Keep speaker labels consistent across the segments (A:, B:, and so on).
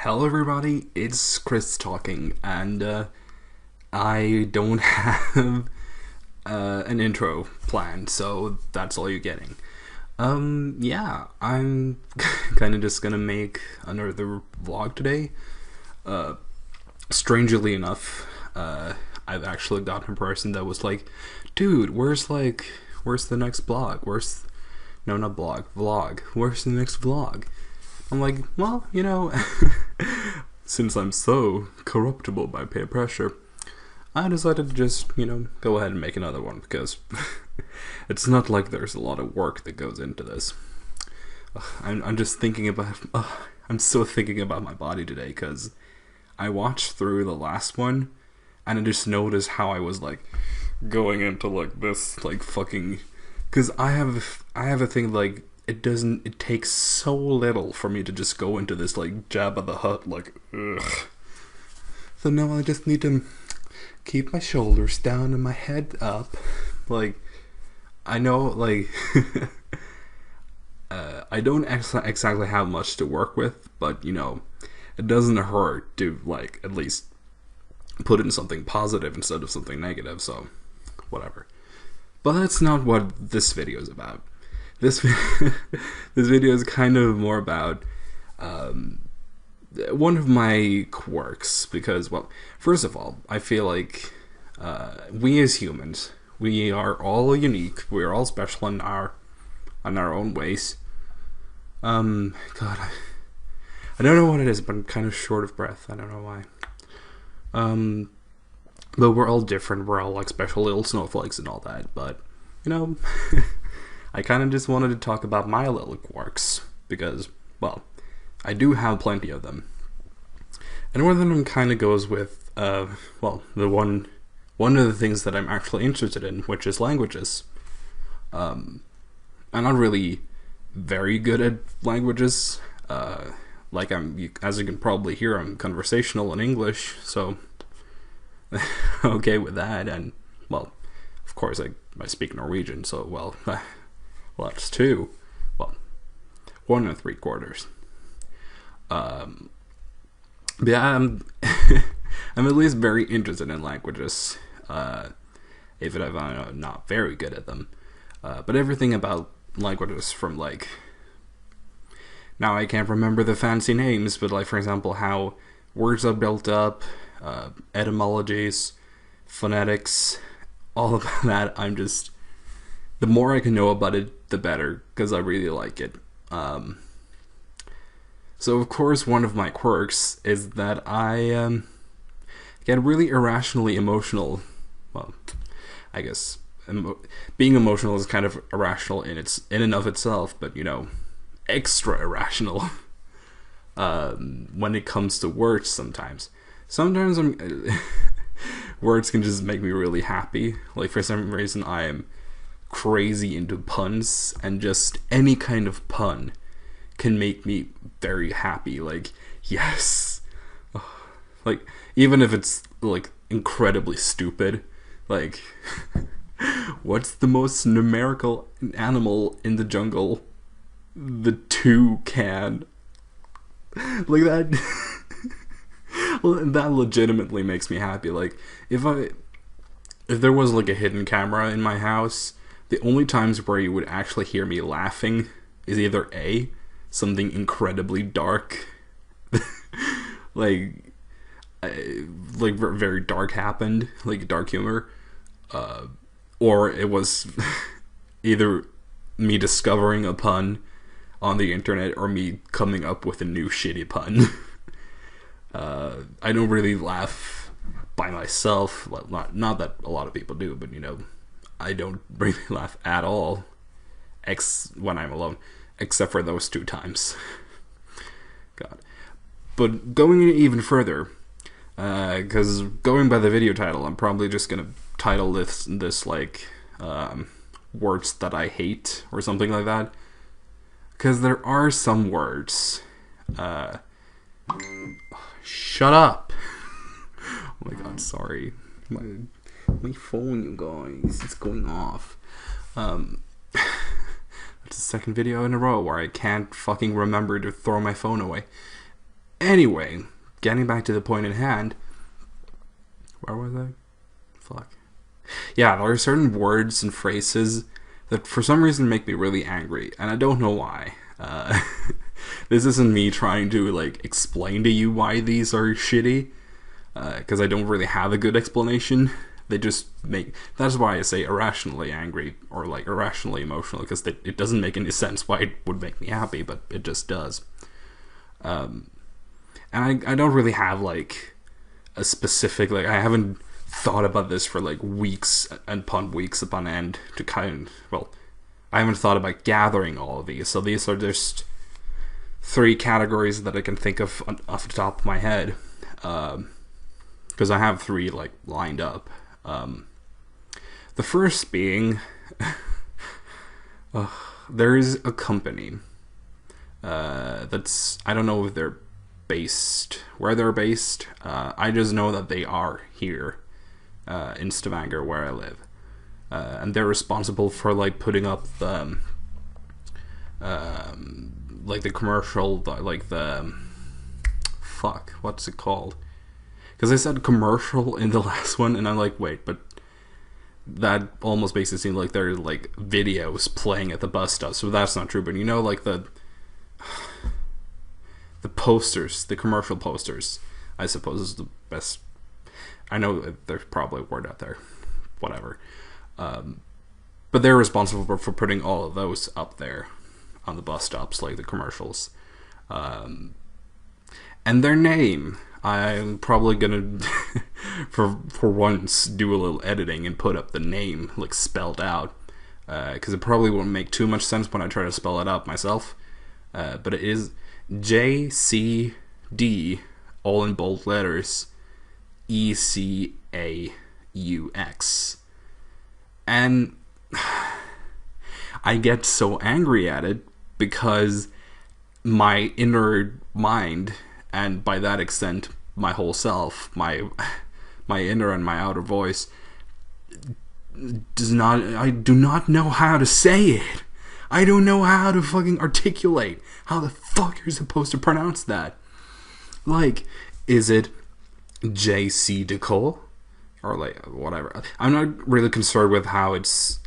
A: Hello everybody, it's Chris talking, and I don't have an intro planned, so that's all you're getting. Yeah, I'm kind of just gonna make another vlog today. Strangely enough, I've actually gotten a person that was like, dude, where's the next blog? No, not blog, vlog. Where's the next vlog? I'm like, well, since I'm so corruptible by peer pressure, I decided to just, go ahead and make another one because it's not like there's a lot of work that goes into this. I'm just thinking about, I'm still thinking about my body today because I watched through the last one and I just noticed how I was like going into like this like fucking, because I have a thing like, it takes so little for me to just go into this like Jabba the Hutt like ugh. So now I just need to keep my shoulders down and my head up. Like, I know like I don't exactly have much to work with, but it doesn't hurt to like at least put in something positive instead of something negative, so whatever. But that's not what this video is about. This video is kind of more about one of my quirks, because, well, first of all, I feel like we as humans, we are all unique. We are all special in our own ways. God, I don't know what it is, but I'm kind of short of breath. I don't know why. But we're all different. We're all like special little snowflakes and all that. But I kind of just wanted to talk about my little quirks because, well, I do have plenty of them. And one of them kind of goes with, well, one of the things that I'm actually interested in, which is languages. I'm not really very good at languages. Like as you can probably hear, I'm conversational in English, so okay with that. And, well, of course, I speak Norwegian, so, well, that's two. Well, 1 3/4. But yeah, I'm I'm at least very interested in languages, even if I'm not very good at them. But everything about languages, from like, now I can't remember the fancy names, but like, for example, how words are built up, etymologies, phonetics, all of that, the more I can know about it, the better, because I really like it. So of course, one of my quirks is that I get really irrationally emotional. Well, I guess being emotional is kind of irrational in and of itself, but extra irrational when it comes to words. Sometimes words can just make me really happy. Like, for some reason, I am crazy into puns, and just any kind of pun can make me very happy. Like, yes. Like, even if it's like incredibly stupid, like what's the most numerical animal in the jungle? The toucan. Like that. Well, that legitimately makes me happy. Like, if there was like a hidden camera in my house, the only times where you would actually hear me laughing is either A, something incredibly dark, like very dark happened, like dark humor, or it was either me discovering a pun on the internet or me coming up with a new shitty pun. I don't really laugh by myself. Not that a lot of people do, but I don't really laugh at all when I'm alone, except for those 2 times. God. But going even further, because going by the video title, I'm probably just gonna title this like words that I hate or something like that, because there are some words. Shut up. Oh my god, sorry. My phone, you guys, it's going off. That's the second video in a row where I can't fucking remember to throw my phone away. Anyway, getting back to the point at hand. Where was I? Fuck. Yeah, there are certain words and phrases that for some reason make me really angry, and I don't know why. This isn't me trying to like explain to you why these are shitty, because I don't really have a good explanation. They just make. That's why I say irrationally angry or like irrationally emotional, because it doesn't make any sense why it would make me happy, but it just does. And I don't really have like a specific, like, I haven't thought about this for like weeks upon weeks upon end to kind of, well, I haven't thought about gathering all of these, so these are just 3 categories that I can think of off the top of my head, because I have 3 like lined up. The first being there is a company that's, I don't know if they're based where they're based. I just know that they are here in Stavanger where I live, and they're responsible for like putting up the like the commercial, like the fuck, what's it called? Because I said commercial in the last one, and I'm like, wait, but that almost makes it seem like they're like videos playing at the bus stop, so that's not true. But you know, like the posters, the commercial posters, I suppose is the best. I know there's probably a word out there, whatever. But they're responsible for putting all of those up there on the bus stops, like the commercials. And their name, I'm probably gonna for once do a little editing and put up the name like spelled out, because it probably won't make too much sense when I try to spell it out myself. But it is JCD, all in bold letters, ECAUX. And I get so angry at it because my inner mind, and by that extent my whole self, my inner and my outer voice, I do not know how to say it. I don't know how to fucking articulate how the fuck you're supposed to pronounce that. Like, is it JC Decole? Or like, whatever. I'm not really concerned with how it's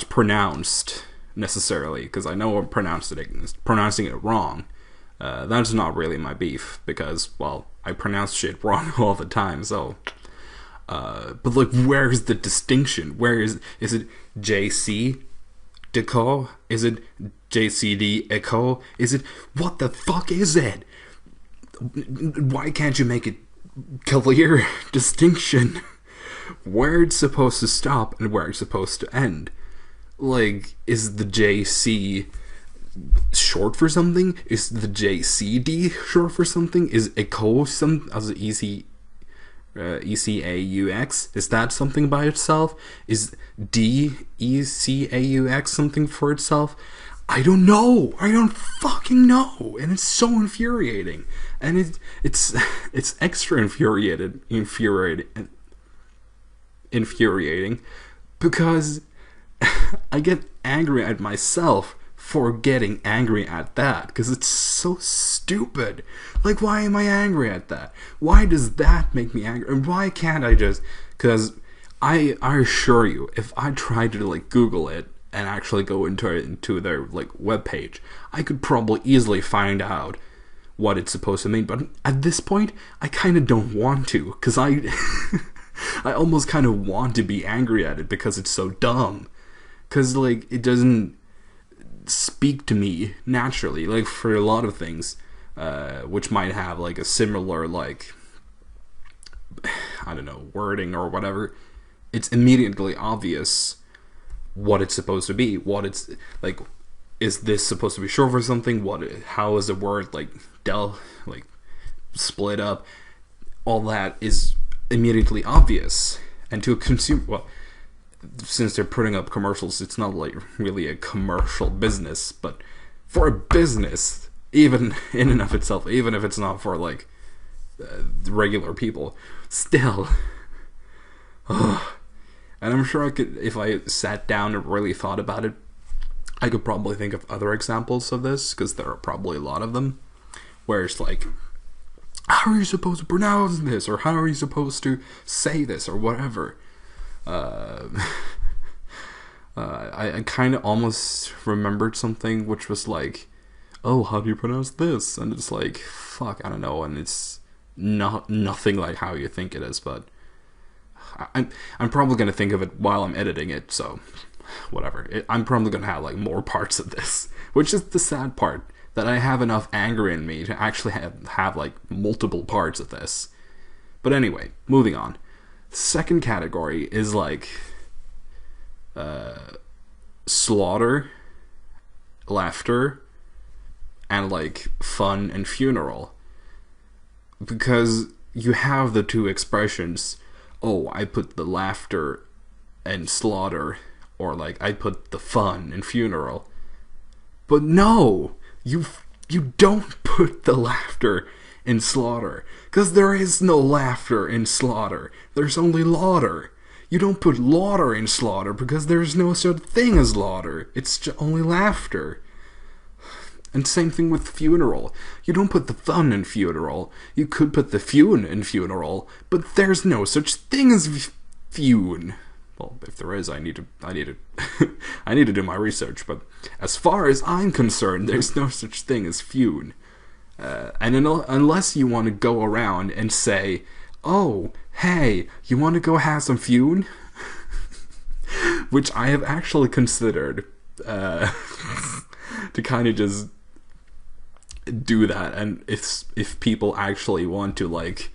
A: pronounced necessarily, because I know I'm pronouncing it wrong. That's not really my beef, because, well, I pronounce shit wrong all the time, so... but like, where's the distinction? Where is it JC Decole? Is it JCD Echo? Is it, what the fuck is it? Why can't you make it clear distinction where it's supposed to stop and where it's supposed to end? Like, is the JC short for something? Is the JCD short for something? Is Echo some as easy? ECAUX, is that something by itself? Is DECAUX something for itself? I don't know. I don't fucking know, and it's so infuriating. And it's extra infuriating because I get angry at myself for getting angry at that, because it's so stupid. Like, why am I angry at that? Why does that make me angry? And why can't I just... Because I assure you, if I tried to like Google it and actually go into their like webpage, I could probably easily find out what it's supposed to mean. But at this point, I kind of don't want to, because I almost kind of want to be angry at it because it's so dumb. Because like, it doesn't speak to me naturally, like for a lot of things, which might have like a similar, like, I don't know, wording or whatever. It's immediately obvious what it's supposed to be, what it's like. Is this supposed to be short for something? How is a word like like split up? All that is immediately obvious, and to a consumer, well, since they're putting up commercials, it's not like really a commercial business, but for a business, even in and of itself, even if it's not for like regular people, still, and I'm sure I could, if I sat down and really thought about it, I could probably think of other examples of this, because there are probably a lot of them, where it's like, how are you supposed to pronounce this, or how are you supposed to say this, or whatever. I kind of almost remembered something which was like, oh, how do you pronounce this? And it's like, fuck, I don't know, and it's nothing like how you think it is, but I'm probably going to think of it while I'm editing it, so whatever. I'm probably going to have like more parts of this, which is the sad part, that I have enough anger in me to actually have like multiple parts of this. But anyway, moving on. Second category is like slaughter, laughter, and like fun and funeral. Because you have the two expressions, oh, I put the laughter and slaughter, or like I put the fun and funeral. But no, you don't put the laughter in slaughter, because there is no laughter in slaughter. There's only laughter. You don't put laughter in slaughter because there's no such thing as laughter. It's only laughter. And same thing with funeral. You don't put the fun in funeral. You could put the fun in funeral, but there's no such thing as fun. Well, if there is, I need to I need to do my research. But as far as I'm concerned, there's no such thing as fun. And unless you want to go around and say, oh, hey, you want to go have some fun? Which I have actually considered to kind of just do that. And if people actually want to like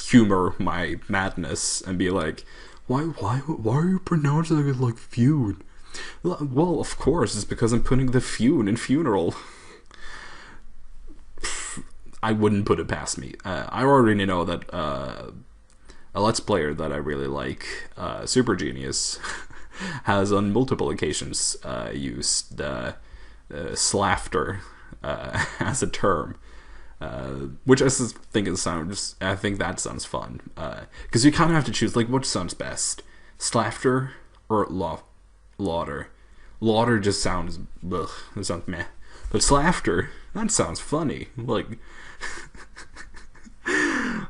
A: humor my madness and be like, why are you pronouncing it like fun? Well, of course, it's because I'm putting the fun in funeral. I wouldn't put it past me. I already know that a Let's Player that I really like, Super Genius, has on multiple occasions used slaughter as a term, which I think I think that sounds fun, because you kind of have to choose like what sounds best, slaughter or laughter. Laughter just sounds ugh, it sounds meh, but slaughter, that sounds funny, like.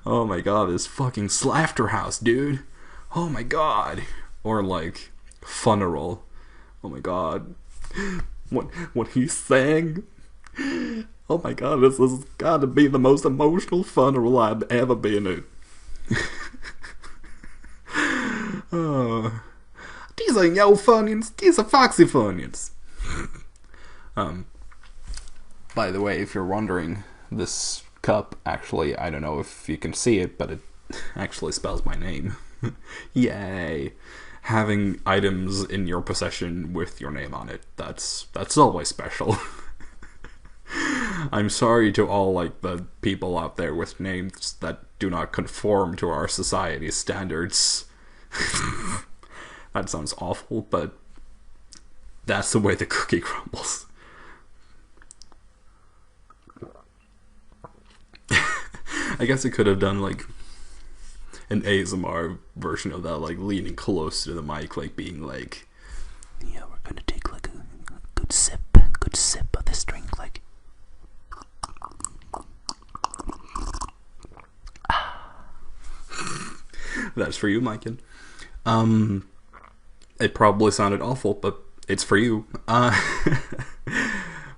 A: Oh my god, this fucking slaughter house, dude. Oh my god. Or like funeral. Oh my god. What he's saying. Oh my god, this has gotta be the most emotional funeral I've ever been at. Oh. These ain't yo Funyuns, these are Foxy Funyuns. By the way, if you're wondering, this cup, actually, I don't know if you can see it, but it actually spells my name. Yay. Having items in your possession with your name on it, that's always special. I'm sorry to all like the people out there with names that do not conform to our society's standards. That sounds awful, but that's the way the cookie crumbles. I guess it could have done like an ASMR version of that, like leaning close to the mic, like being like, yeah, we're gonna take like a good sip of this drink, like. That's for you, Maiken. It probably sounded awful, but it's for you. But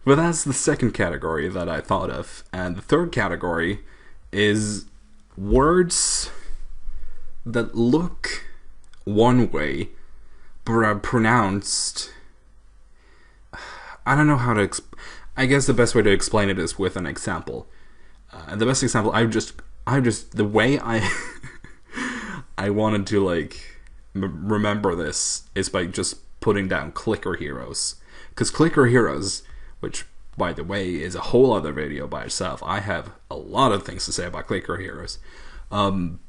A: that's the second category that I thought of, and the third category is words that look one way but are pronounced, I don't know how to I guess the best way to explain it is with an example. The best example, I just the way I I wanted to like remember this is by just putting down Clicker Heroes, because Clicker Heroes, which by the way is a whole other video by itself. I have a lot of things to say about Clicker Heroes, and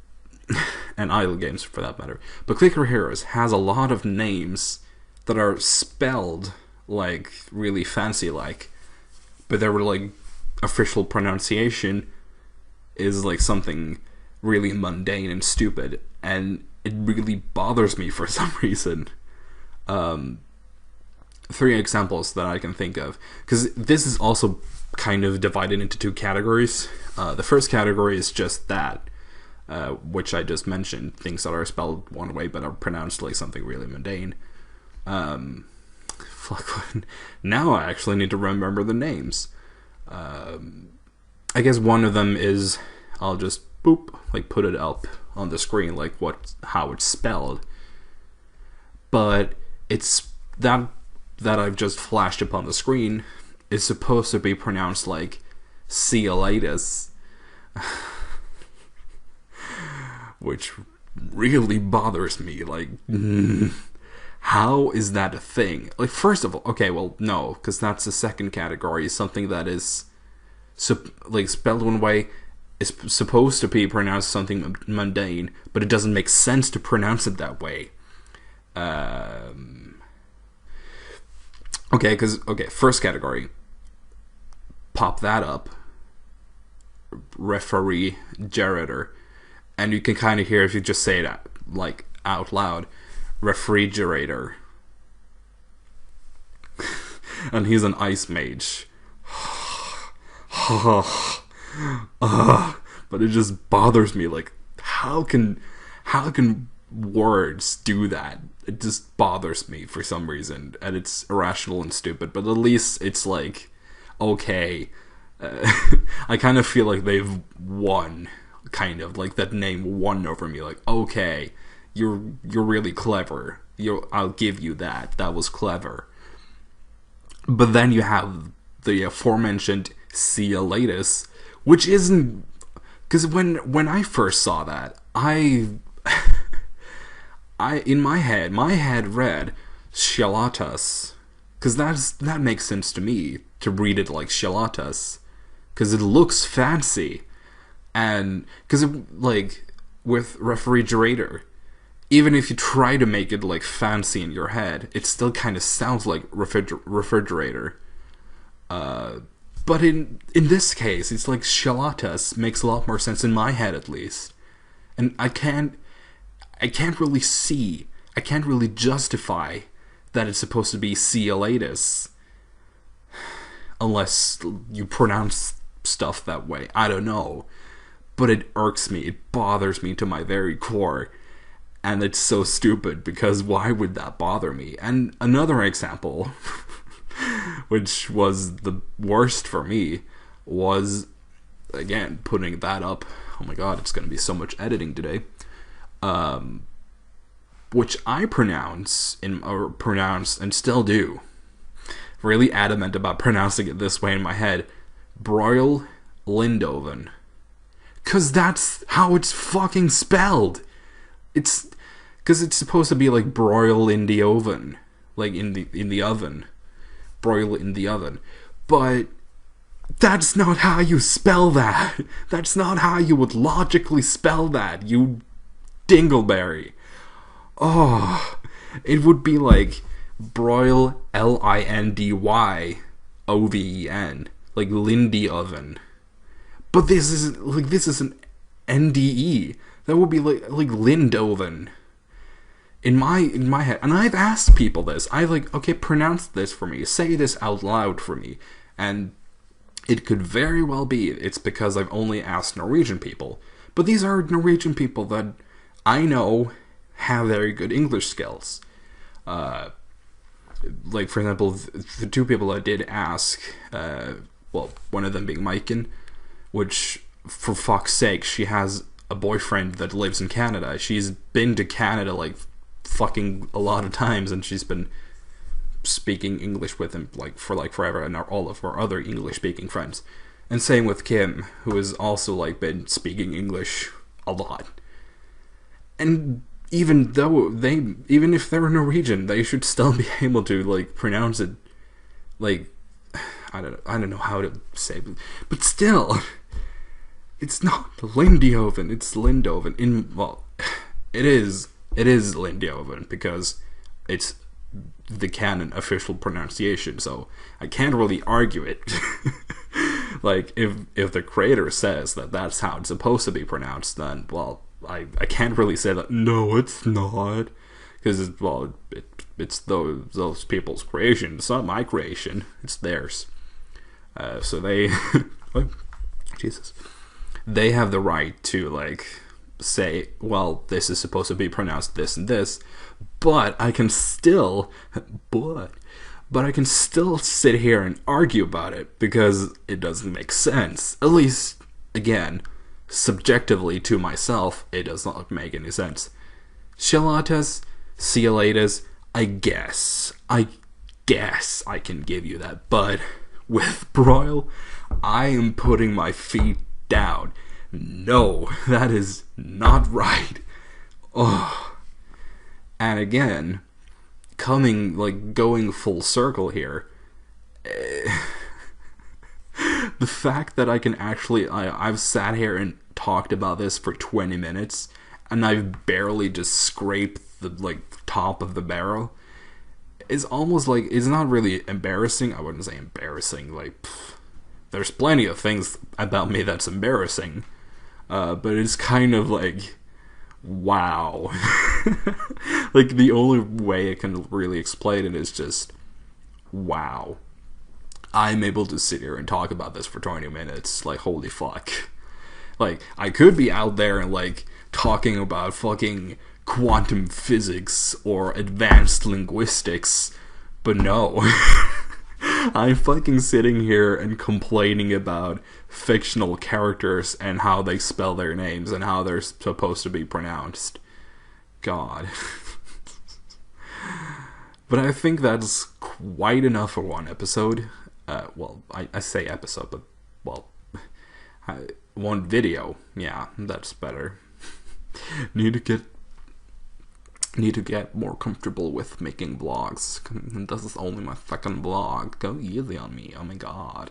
A: idle games for that matter. But Clicker Heroes has a lot of names that are spelled like really fancy like, but their like official pronunciation is like something really mundane and stupid, and it really bothers me for some reason. three examples that I can think of, because this is also kind of divided into two categories. The first category is just that, which I just mentioned, things that are spelled one way but are pronounced like something really mundane. Fuck. Now I actually need to remember the names. I guess one of them is, I'll just boop, like put it up on the screen, like how it's spelled. But it's that I've just flashed upon the screen is supposed to be pronounced like Ceolitis, which really bothers me. Like, how is that a thing? Like, first of all, okay, well, no, because that's the second category. Something that is like spelled one way is supposed to be pronounced something mundane, but it doesn't make sense to pronounce it that way. Okay, first category. Pop that up. Refrigerator. And you can kind of hear if you just say it like out loud. Refrigerator. And he's an ice mage. But it just bothers me. Like, how can words do that? It just bothers me for some reason, and it's irrational and stupid. But at least it's like, okay, I kind of feel like they've won, kind of like that name won over me. Like, okay, you're really clever. I'll give you that. That was clever. But then you have the aforementioned Ceolitis, which isn't, because when I first saw that, I in my head read Shalatas, because that makes sense to me to read it like Shalatas, because it looks fancy, and because like with refrigerator, even if you try to make it like fancy in your head, it still kind of sounds like refrigerator. But in this case, it's like Shalatas makes a lot more sense in my head, at least. And I can't really see, I can't really justify that it's supposed to be Ceolitis unless you pronounce stuff that way. I don't know. But it irks me, it bothers me to my very core. And it's so stupid, because why would that bother me? And another example, which was the worst for me, was, again, putting that up. Oh my god, it's going to be so much editing today. Which I pronounce and still do. Really adamant about pronouncing it this way in my head. Broil Lindoven. Because that's how it's fucking spelled. It's because it's supposed to be like broil in the oven, like in the oven, broil in the oven. But that's not how you spell that. That's not how you would logically spell that, you dingleberry. Oh, it would be like broil Lindy oven, like Lindy oven. But this is an NDE. That would be like Lindoven. In my head. And I've asked people this. I okay, pronounce this for me. Say this out loud for me. And it could very well be it's because I've only asked Norwegian people. But these are Norwegian people that I know have very good English skills. Like, for example, the two people I did ask, one of them being Maiken, which, for fuck's sake, she has a boyfriend that lives in Canada. She's been to Canada like fucking a lot of times, and she's been speaking English with him like forever, and all of her other English speaking friends. And same with Kim, who has also like been speaking English a lot. And even if they're Norwegian, they should still be able to like pronounce it like, I don't know how to say it, but still, it's not Lindioven, it's Lindoven. It is Lindioven because it's the canon official pronunciation, so I can't really argue it. Like, if the creator says that that's how it's supposed to be pronounced, then, well, I can't really say that, no, it's not. because well, it's those people's creation. It's not my creation. It's theirs. So they, oh, Jesus, they have the right to like say, well, this is supposed to be pronounced this and this, but I can still, but I can still sit here and argue about it because it doesn't make sense. At least, again, subjectively to myself, it does not make any sense. Chilatas, see you laters, I guess I can give you that, but with broil, I am putting my feet down. No, that is not right. Oh. And again, going full circle here, the fact that I can actually, I've sat here and talked about this for 20 minutes, and I've barely just scraped the, top of the barrel, is almost like, it's not really embarrassing. I wouldn't say embarrassing, there's plenty of things about me that's embarrassing, but it's kind of like, wow. The only way I can really explain it is just, wow. I'm able to sit here and talk about this for 20 minutes, holy fuck. I could be out there and, talking about fucking quantum physics or advanced linguistics, but no. I'm fucking sitting here and complaining about fictional characters and how they spell their names and how they're supposed to be pronounced. God. But I think that's quite enough for one episode. I say episode, but, one video. Yeah, that's better. Need to get more comfortable with making vlogs. This is only my fucking vlog. Go easy on me. Oh my god.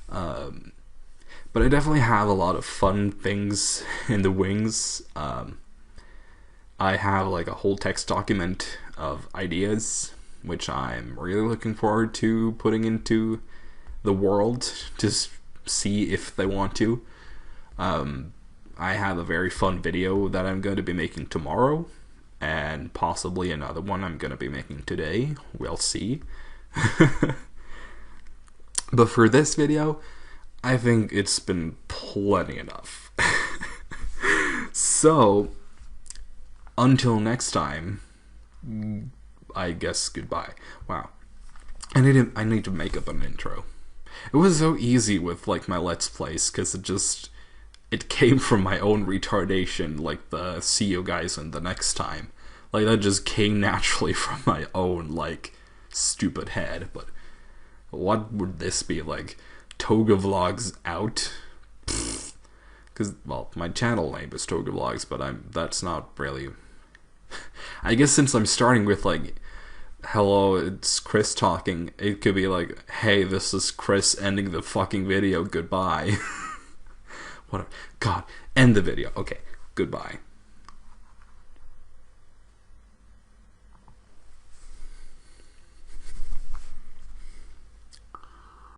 A: But I definitely have a lot of fun things in the wings. I have a whole text document of ideas, which I'm really looking forward to putting into the world to see if they want to. I have a very fun video that I'm going to be making tomorrow, and possibly another one I'm going to be making today. We'll see. But for this video, I think it's been plenty enough. So, until next time, I guess goodbye. Wow. I need to make up an intro. It was so easy with my Let's Plays, because it came from my own retardation, the see you guys in the next time. That just came naturally from my own, stupid head. But what would this be, Toga Vlogs out? Because, well, my channel name is Toga Vlogs, but that's not really... I guess since I'm starting with, hello, it's Chris talking, it could be hey, this is Chris ending the fucking video, goodbye. Whatever. God, end the video. Okay, goodbye.